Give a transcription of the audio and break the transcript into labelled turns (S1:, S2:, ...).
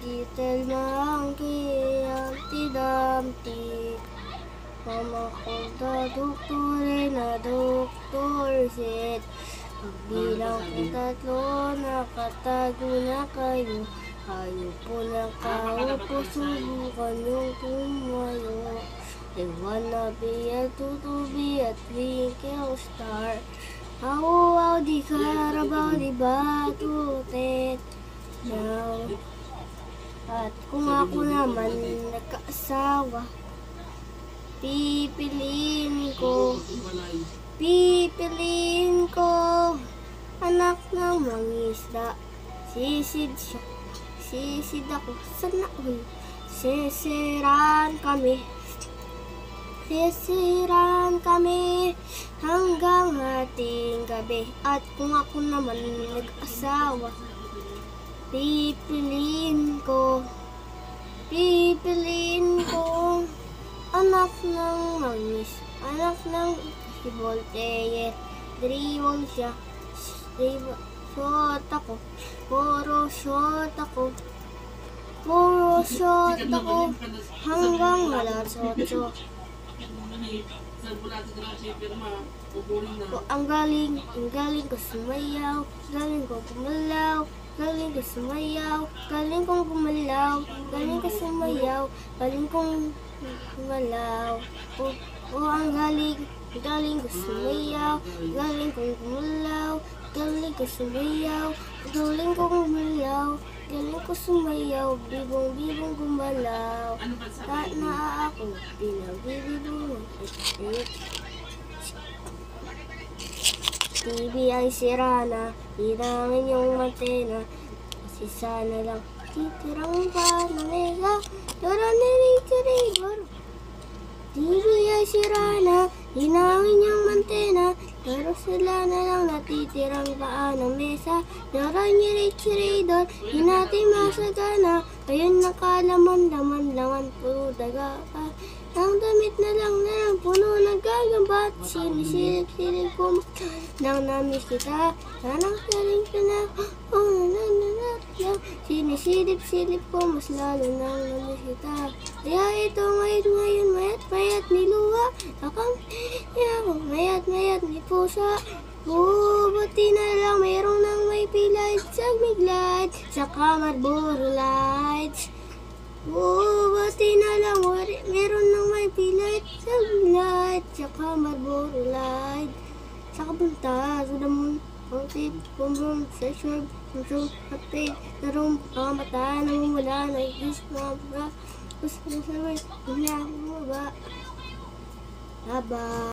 S1: Titelmangki ang tidamti. Mama ko na doktor na doktor sit. Pagbilang ko tatlo, nakatago na kayo. Ayaw po na kaupo, subukan yung tumayo. They wanna be a tutubi at twinkle star. Wow, di karabaw, di batutet. Now, at kung ako naman nagkaasawa, pipiliin ko anak ng mangisda. Sisid siya, sisid ako sa naon. Sisiran kami hanggang hating gabi. At kung ako naman nag-asawa, pipiliin ko anak ng mangis, anak ng si Voltaire. Dribble siya, shot ako, puro shot ako hanggang alas 8. Ang galing ko sumayaw, galing ko gumalaw, galing ko sumayaw, galing kong gumalaw, galing ko sumayaw, galing kong gumalaw. Ang galing ko sumayaw, galing kong gumalaw, galing ko sumayaw, galing kong gumalaw, galing ko sumayaw, bibong gumalaw. Lahat na ako, pinagbibibong TV ay sira na, hirangin yung matena. Kasi sana lang titirang pa na nila. Dora nirigor. TV ay sira na, hinangin yung mantena. Pero sila na lang natitirang paa ng mesa. Dora nirigor, hinati masagana. Ayun nakalaman, puro daga pa. Ang damit na lang puno ng gagambat. Sinisilip ko nang namiss kita. Sanang galing ka na, sinisilip ko mas lalo nang namiss kita. Kaya ito ngayon, mayat niluha. Akang mayat ni pusa. Buti na lang mayroong nang may pilay sa miglad sa Marlboro Lights. Buti na lang meron nang may pilay sa miglad sa Marlboro Lights. Sa kabunta, sa damon, ang tip, bumbum, sexual, bumbum, hati, narong, mga mata, namumula, naigis, mga bra, gusto na sabay, hindi ako maba. Haba.